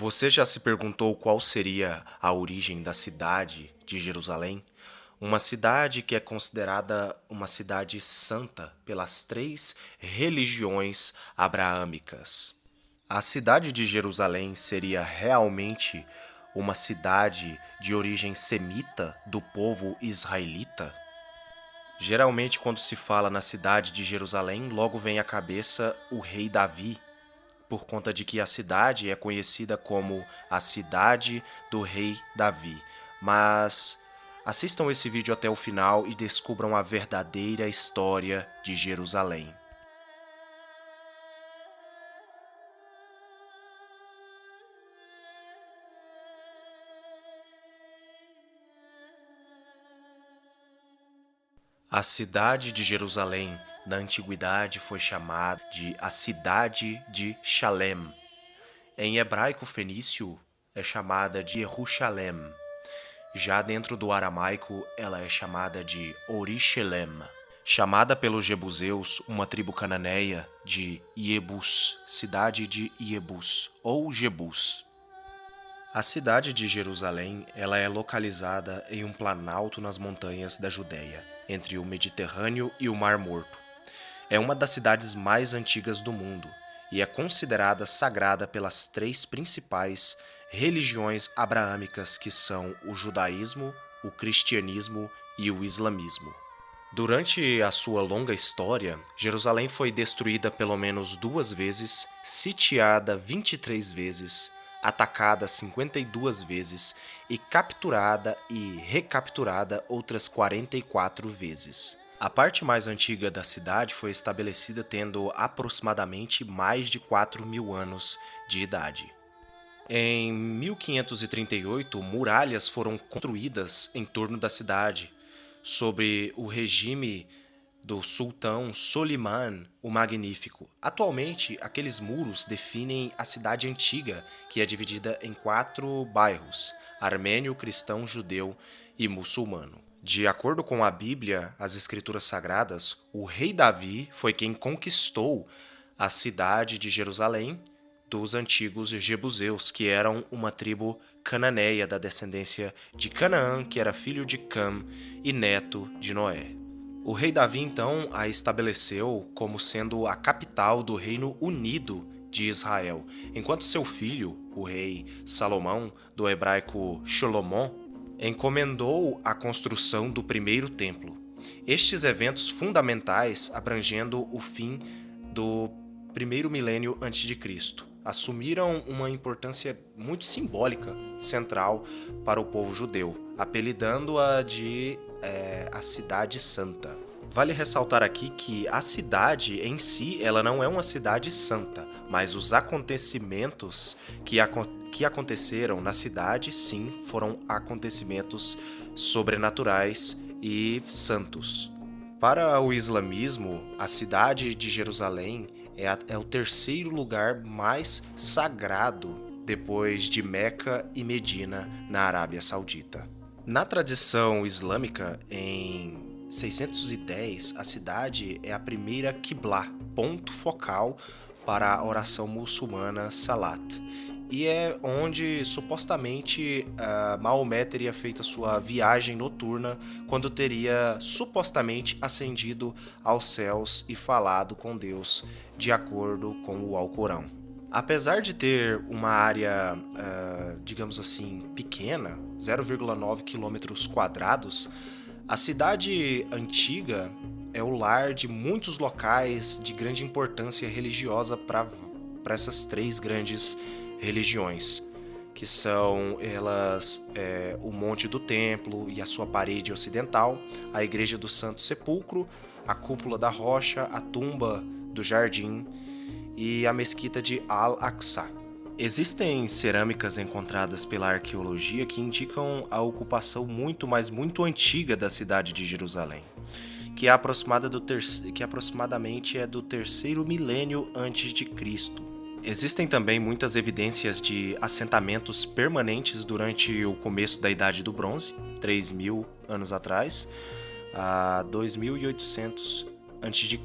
Você já se perguntou qual seria a origem da cidade de Jerusalém? Uma cidade que é considerada uma cidade santa pelas três religiões abraâmicas. A cidade de Jerusalém seria realmente uma cidade de origem semita do povo israelita? Geralmente, quando se fala na cidade de Jerusalém, logo vem à cabeça o rei Davi, por conta de que a cidade é conhecida como a cidade do rei Davi. Mas assistam esse vídeo até o final e descubram a verdadeira história de Jerusalém. A cidade de Jerusalém, na antiguidade, foi chamada de a cidade de Shalem. Em hebraico fenício, é chamada de Jerusalém. Já dentro do aramaico, ela é chamada de Orishelem, chamada pelos jebuseus, uma tribo cananeia, de Iebus, cidade de Iebus, ou Jebus. A cidade de Jerusalém, ela é localizada em um planalto nas montanhas da Judéia, entre o Mediterrâneo e o Mar Morto. É uma das cidades mais antigas do mundo e é considerada sagrada pelas três principais religiões abraâmicas, que são o judaísmo, o cristianismo e o islamismo. Durante a sua longa história, Jerusalém foi destruída pelo menos 2 vezes, sitiada 23 vezes, atacada 52 vezes e capturada e recapturada outras 44 vezes. A parte mais antiga da cidade foi estabelecida tendo aproximadamente mais de 4.000 anos de idade. Em 1538, muralhas foram construídas em torno da cidade, sob o regime do sultão Soliman o Magnífico. Atualmente, aqueles muros definem a cidade antiga, que é dividida em 4 bairros: armênio, cristão, judeu e muçulmano. De acordo com a Bíblia, as Escrituras Sagradas, o rei Davi foi quem conquistou a cidade de Jerusalém dos antigos jebuseus, que eram uma tribo cananeia da descendência de Canaã, que era filho de Cam e neto de Noé. O rei Davi, então, a estabeleceu como sendo a capital do Reino Unido de Israel, enquanto seu filho, o rei Salomão, do hebraico Sholomon, encomendou a construção do primeiro templo. Estes eventos fundamentais, abrangendo o fim do primeiro milênio antes de Cristo, assumiram uma importância muito simbólica, central para o povo judeu, apelidando-a de a Cidade Santa. Vale ressaltar aqui que a cidade em si, ela não é uma cidade santa, mas os acontecimentos que aconteceram na cidade, sim, foram acontecimentos sobrenaturais e santos. Para o islamismo, a cidade de Jerusalém é o terceiro lugar mais sagrado depois de Meca e Medina, na Arábia Saudita. Na tradição islâmica, em 610, a cidade é a primeira Qiblá, ponto focal para a oração muçulmana Salat, e é onde supostamente Maomé teria feito a sua viagem noturna quando teria supostamente ascendido aos céus e falado com Deus, de acordo com o Alcorão. Apesar de ter uma área, digamos assim, pequena, 0,9 quilômetros quadrados, a cidade antiga é o lar de muitos locais de grande importância religiosa para essas três grandes religiões, que são elas o Monte do Templo e a sua parede ocidental, a Igreja do Santo Sepulcro, a Cúpula da Rocha, a Tumba do Jardim e a Mesquita de Al-Aqsa. Existem cerâmicas encontradas pela arqueologia que indicam a ocupação muito antiga da cidade de Jerusalém, que aproximadamente é do terceiro milênio antes de Cristo. Existem também muitas evidências de assentamentos permanentes durante o começo da Idade do Bronze, 3.000 anos atrás, a 2.800 a.C.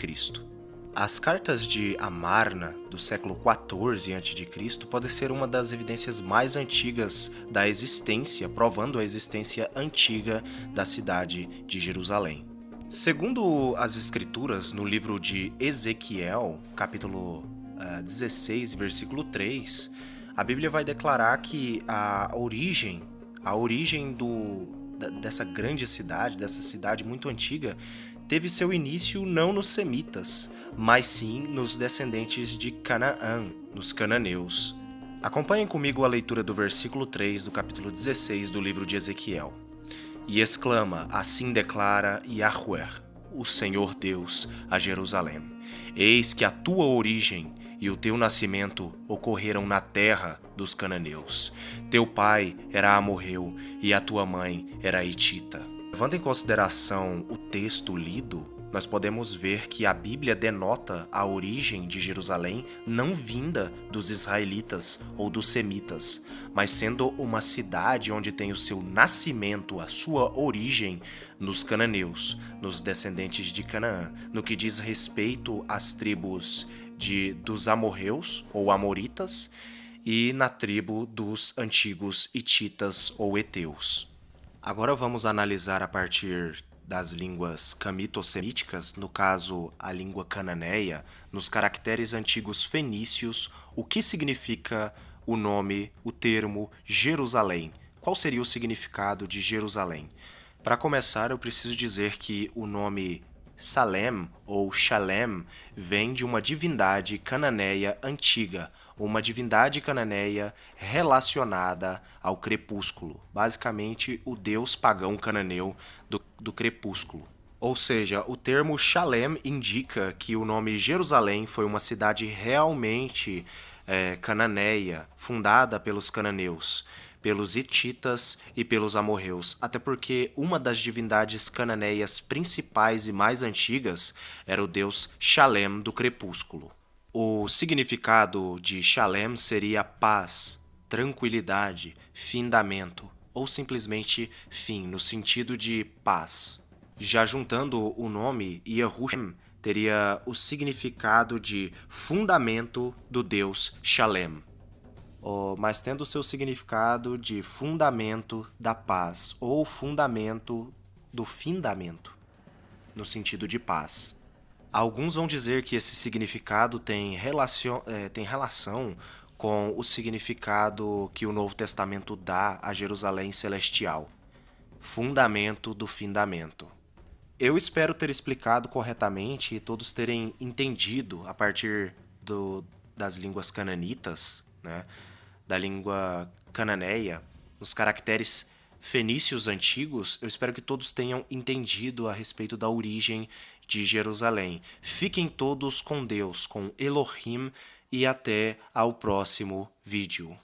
As cartas de Amarna, do século XIV a.C., podem ser uma das evidências mais antigas da existência, provando a existência antiga da cidade de Jerusalém. Segundo as escrituras, no livro de Ezequiel, capítulo 16, versículo 3, a Bíblia vai declarar que a origem dessa grande cidade, dessa cidade muito antiga, teve seu início não nos semitas, mas sim nos descendentes de Canaã, nos cananeus. Acompanhem comigo a leitura do versículo 3 do capítulo 16 do livro de Ezequiel. E exclama, assim declara Yahweh, o Senhor Deus, a Jerusalém: Eis que a tua origem e o teu nascimento ocorreram na terra dos cananeus. Teu pai era amorreu e a tua mãe era hitita. Levando em consideração o texto lido, nós podemos ver que a Bíblia denota a origem de Jerusalém não vinda dos israelitas ou dos semitas, mas sendo uma cidade onde tem o seu nascimento, a sua origem nos cananeus, nos descendentes de Canaã, no que diz respeito às tribos dos amorreus ou amoritas e na tribo dos antigos hititas ou heteus. Agora vamos analisar a partir das línguas camito-semíticas, no caso a língua cananeia, nos caracteres antigos fenícios, o que significa o nome, o termo Jerusalém. Qual seria o significado de Jerusalém? Para começar, eu preciso dizer que o nome Salem ou Shalem vem de uma divindade cananeia antiga, uma divindade cananeia relacionada ao crepúsculo, basicamente o deus pagão cananeu do crepúsculo. Ou seja, o termo Shalem indica que o nome Jerusalém foi uma cidade realmente cananeia, fundada pelos cananeus, pelos hititas e pelos amorreus, até porque uma das divindades cananeias principais e mais antigas era o deus Shalem do crepúsculo. O significado de Shalem seria paz, tranquilidade, findamento, ou simplesmente fim, no sentido de paz. Já juntando o nome, Yerushalem teria o significado de fundamento do deus Shalem, mas tendo o seu significado de fundamento da paz, ou fundamento do findamento, no sentido de paz. Alguns vão dizer que esse significado tem relação com o significado que o Novo Testamento dá a Jerusalém celestial, fundamento do findamento. Eu espero ter explicado corretamente e todos terem entendido a partir das línguas cananitas, né, da língua cananeia, nos caracteres fenícios antigos. Eu espero que todos tenham entendido a respeito da origem de Jerusalém. Fiquem todos com Deus, com Elohim, e até ao próximo vídeo.